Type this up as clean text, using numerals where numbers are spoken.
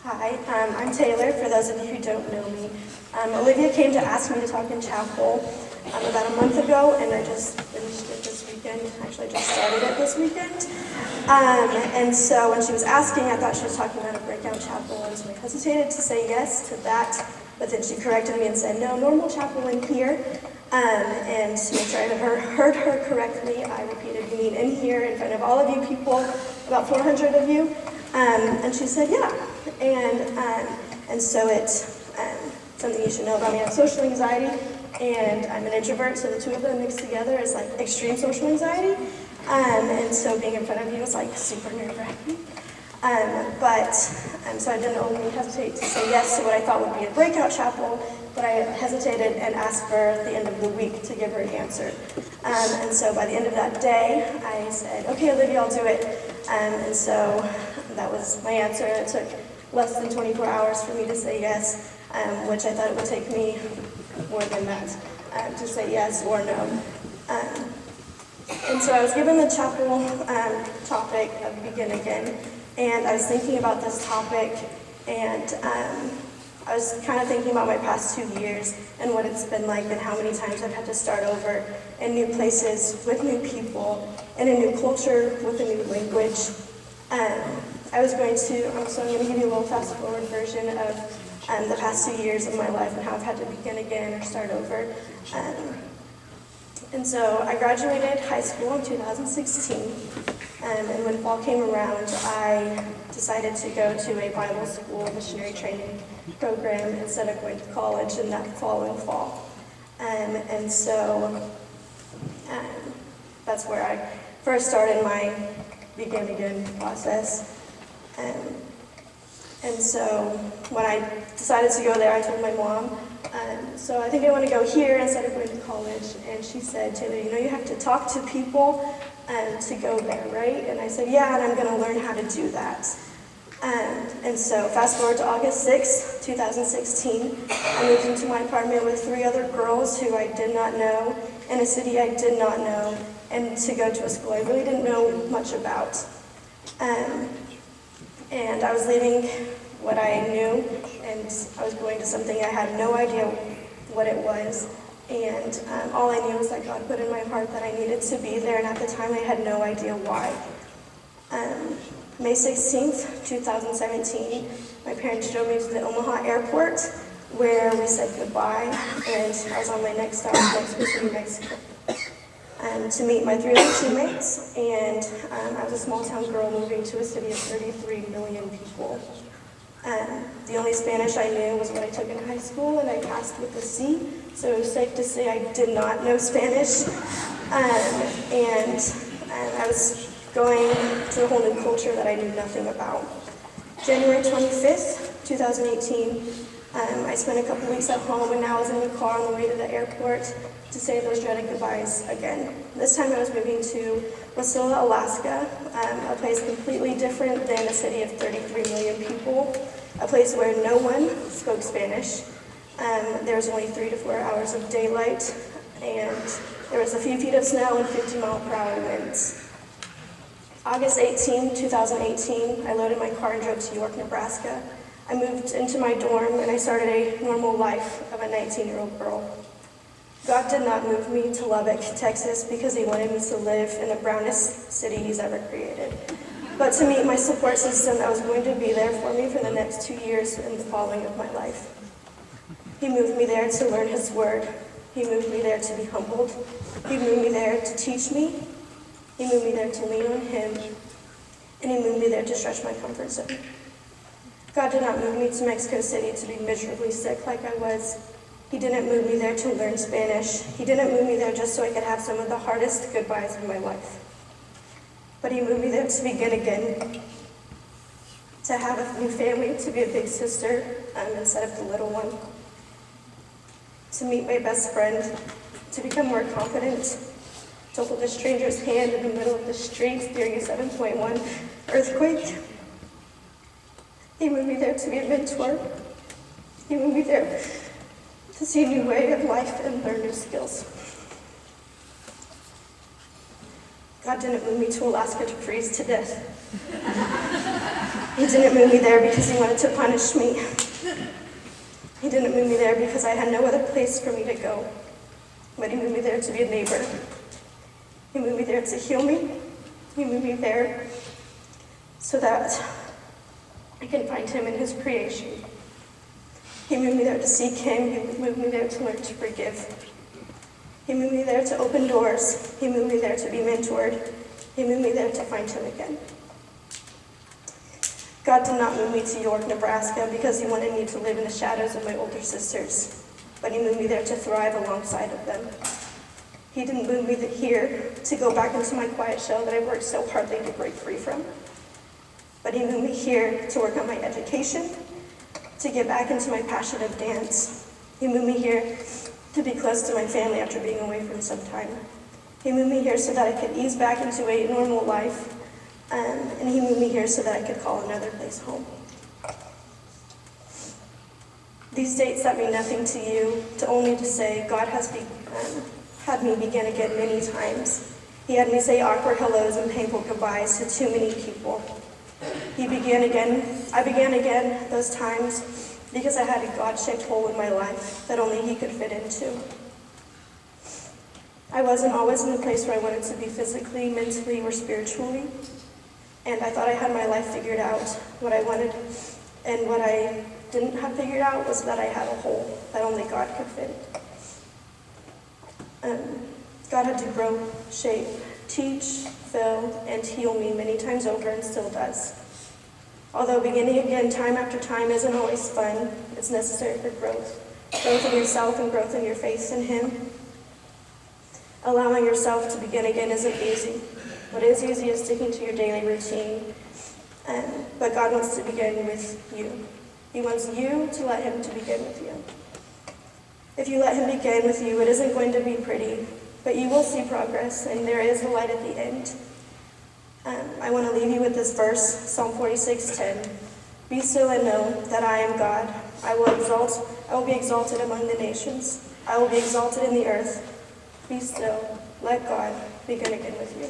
Hi, I'm Taylor, for those of you who don't know me. Olivia came to ask me to talk in chapel about a month ago, and I just finished it this weekend. Actually, I just started it this weekend. And so when she was asking, I thought she was talking about a breakout chapel, and so I hesitated to say yes to that, but then she corrected me and said, no, normal chapel in here. And to make sure I heard her correctly, I repeated, you mean in here in front of all of you people, about 400 of you? And she said, yeah. And so it's something you should know about me. I have social anxiety, and I'm an introvert, so the two of them mixed together is like extreme social anxiety. And so being in front of you is like super nerve-wracking. So I didn't only hesitate to say yes to what I thought would be a breakout chapel, but I hesitated and asked for the end of the week to give her an answer. And so by the end of that day, I said, okay, Olivia, I'll do it. And so that was my answer. It took less than 24 hours for me to say yes, which I thought it would take me more than that to say yes or no. And so I was given the chapel topic of Begin Again, and I was thinking about this topic, and I was kind of thinking about my past 2 years and what it's been like and how many times I've had to start over in new places with new people, in a new culture with a new language. I'm going to give you a little fast forward version of the past 2 years of my life and how I've had to begin again or start over. And so I graduated high school in 2016, and when fall came around, I decided to go to a Bible school missionary training program instead of going to college in that following fall. And so that's where I first started my Begin Again process. And so when I decided to go there, I told my mom, so I think I want to go here instead of going to college. And she said, Taylor, you have to talk to people to go there, right? And I said, yeah, and I'm going to learn how to do that. And so fast forward to August 6, 2016, I moved into my apartment with 3 other girls who I did not know, in a city I did not know, and to go to a school I really didn't know much about. And I was leaving what I knew, and I was going to something I had no idea what it was. And all I knew was that God put in my heart that I needed to be there, and at the time I had no idea why. May 16th, 2017, my parents drove me to the Omaha airport, where we said goodbye, and I was on my next stop, Mexico City, Mexico, to meet my 3 other teammates, and I was a small town girl moving to a city of 33 million people. The only Spanish I knew was what I took in high school, and I passed with a C, so it was safe to say I did not know Spanish. And I was going to a whole new culture that I knew nothing about. January 25th, 2018, I spent a couple weeks at home, and now I was in the car on the way to the airport to say those dreaded goodbyes again. This time I was moving to Wasilla, Alaska, a place completely different than a city of 33 million people, a place where no one spoke Spanish. There was only 3 to 4 hours of daylight, and there was a few feet of snow and 50-mile-per-hour winds. August 18, 2018, I loaded my car and drove to York, Nebraska. I moved into my dorm, and I started a normal life of a 19-year-old girl. God did not move me to Lubbock, Texas, because he wanted me to live in the brownest city he's ever created, but to meet my support system that was going to be there for me for the next 2 years in the following of my life. He moved me there to learn his word. He moved me there to be humbled. He moved me there to teach me. He moved me there to lean on him, and he moved me there to stretch my comfort zone. God did not move me to Mexico City to be miserably sick like I was. He didn't move me there to learn Spanish. He didn't move me there just so I could have some of the hardest goodbyes of my life. But he moved me there to begin again, to have a new family, to be a big sister instead of the little one, to meet my best friend, to become more confident, to hold a stranger's hand in the middle of the street during a 7.1 earthquake. He moved me there to be a mentor. He moved me there to see a new way of life and learn new skills. God didn't move me to Alaska to freeze to death. He didn't move me there because he wanted to punish me. He didn't move me there because I had no other place for me to go. But he moved me there to be a neighbor. He moved me there to heal me. He moved me there so that I can find him in his creation. He moved me there to seek him. He moved me there to learn to forgive. He moved me there to open doors. He moved me there to be mentored. He moved me there to find him again. God did not move me to York, Nebraska because he wanted me to live in the shadows of my older sisters, but he moved me there to thrive alongside of them. He didn't move me here to go back into my quiet shell that I worked so hardly to break free from, but he moved me here to work on my education, to get back into my passion of dance. He moved me here to be close to my family after being away from some time. He moved me here so that I could ease back into a normal life. And he moved me here so that I could call another place home. These dates that mean nothing to you, to only to say God has had me begin again many times. He had me say awkward hellos and painful goodbyes to too many people. I began again those times because I had a God-shaped hole in my life that only he could fit into. I wasn't always in the place where I wanted to be physically, mentally, or spiritually. And I thought I had my life figured out, what I wanted, and what I didn't have figured out was that I had a hole that only God could fit. God had to grow, shape, teach, fill, and heal me many times over and still does. Although beginning again time after time isn't always fun, it's necessary for growth. Growth in yourself and growth in your faith in him. Allowing yourself to begin again isn't easy. What is easy is sticking to your daily routine, but God wants to begin with you. He wants you to let him to begin with you. If you let him begin with you, it isn't going to be pretty, but you will see progress, and there is a light at the end. I want to leave you with this verse, Psalm 46:10. Be still and know that I am God. I will be exalted among the nations. I will be exalted in the earth. Be still. Let God begin again with you.